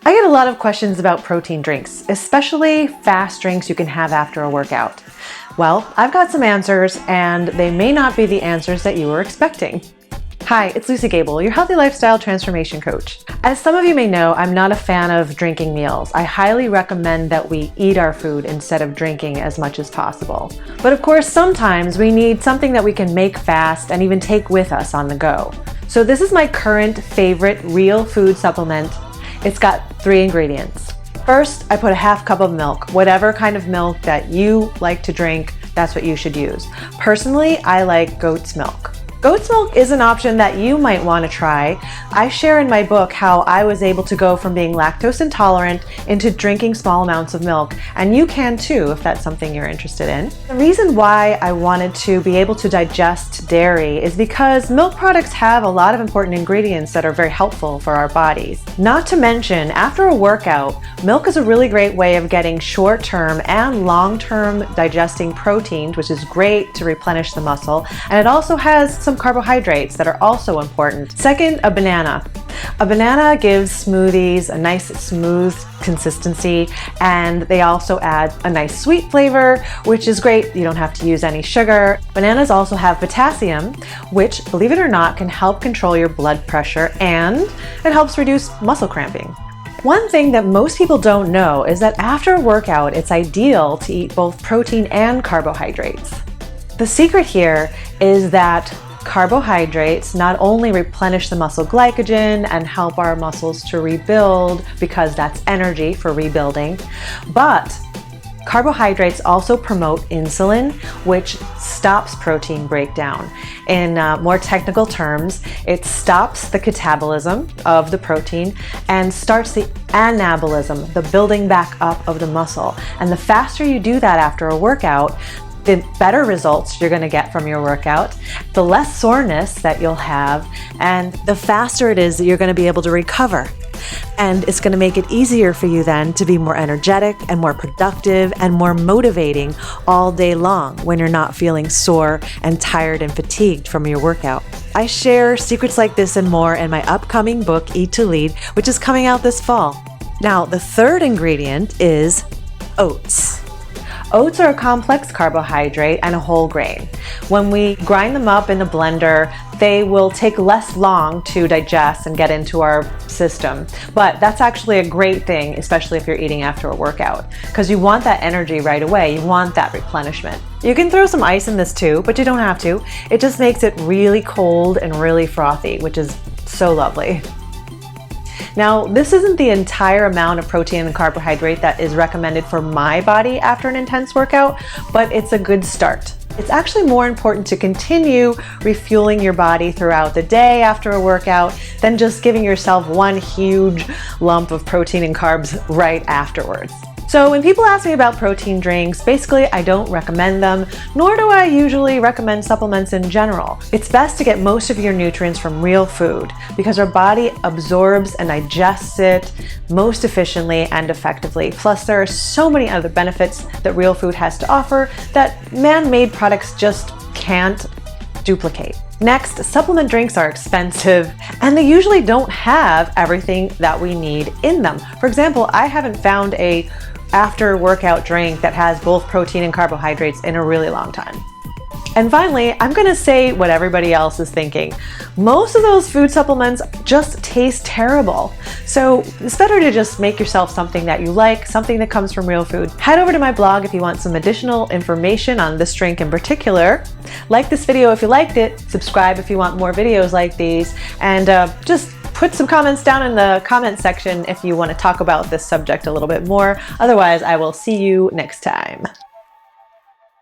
I get a lot of questions about protein drinks, especially fast drinks you can have after a workout. Well, I've got some answers, and they may not be the answers that you were expecting. Hi, it's Luci Gabel, your healthy lifestyle transformation coach. As some of you may know, I'm not a fan of drinking meals. I highly recommend that we eat our food instead of drinking as much as possible. But of course, sometimes we need something that we can make fast and even take with us on the go. So this is my current favorite real food supplement. It's got 3 ingredients. First, I put a half cup of milk. Whatever kind of milk that you like to drink, that's what you should use. Personally, I like goat's milk. Goat's milk is an option that you might want to try. I share in my book how I was able to go from being lactose intolerant into drinking small amounts of milk, and you can too if that's something you're interested in. The reason why I wanted to be able to digest dairy is because milk products have a lot of important ingredients that are very helpful for our bodies. Not to mention, after a workout, milk is a really great way of getting short-term and long-term digesting proteins, which is great to replenish the muscle, and it also has some carbohydrates that are also important. Second, a banana. A banana gives smoothies a nice smooth consistency, and they also add a nice sweet flavor, which is great. You don't have to use any sugar. Bananas also have potassium, which, believe it or not, can help control your blood pressure, and it helps reduce muscle cramping. One thing that most people don't know is that after a workout, it's ideal to eat both protein and carbohydrates. The secret here is that carbohydrates not only replenish the muscle glycogen and help our muscles to rebuild, because that's energy for rebuilding, but carbohydrates also promote insulin, which stops protein breakdown. In more technical terms, it stops the catabolism of the protein and starts the anabolism, the building back up of the muscle. And the faster you do that after a workout, the better results you're going to get from your workout, the less soreness that you'll have, and the faster it is that you're going to be able to recover. And it's going to make it easier for you then to be more energetic and more productive and more motivating all day long when you're not feeling sore and tired and fatigued from your workout. I share secrets like this and more in my upcoming book, Eat to Lead, which is coming out this fall. Now, the third ingredient is oats. Oats are a complex carbohydrate and a whole grain. When we grind them up in a blender, they will take less long to digest and get into our system. But that's actually a great thing, especially if you're eating after a workout, because you want that energy right away. You want that replenishment. You can throw some ice in this too, but you don't have to. It just makes it really cold and really frothy, which is so lovely. Now, this isn't the entire amount of protein and carbohydrate that is recommended for my body after an intense workout, but it's a good start. It's actually more important to continue refueling your body throughout the day after a workout than just giving yourself one huge lump of protein and carbs right afterwards. So when people ask me about protein drinks, basically I don't recommend them, nor do I usually recommend supplements in general. It's best to get most of your nutrients from real food because our body absorbs and digests it most efficiently and effectively. Plus, there are so many other benefits that real food has to offer that man-made products just can't duplicate. Next, supplement drinks are expensive and they usually don't have everything that we need in them. For example, I haven't found a after workout drink that has both protein and carbohydrates in a really long time. And finally, I'm gonna say what everybody else is thinking. Most of those food supplements just taste terrible. So it's better to just make yourself something that you like, something that comes from real food. Head over to my blog if you want some additional information on this drink in particular. Like this video if you liked it, subscribe if you want more videos like these, and just put some comments down in the comment section if you want to talk about this subject a little bit more. Otherwise, I will see you next time.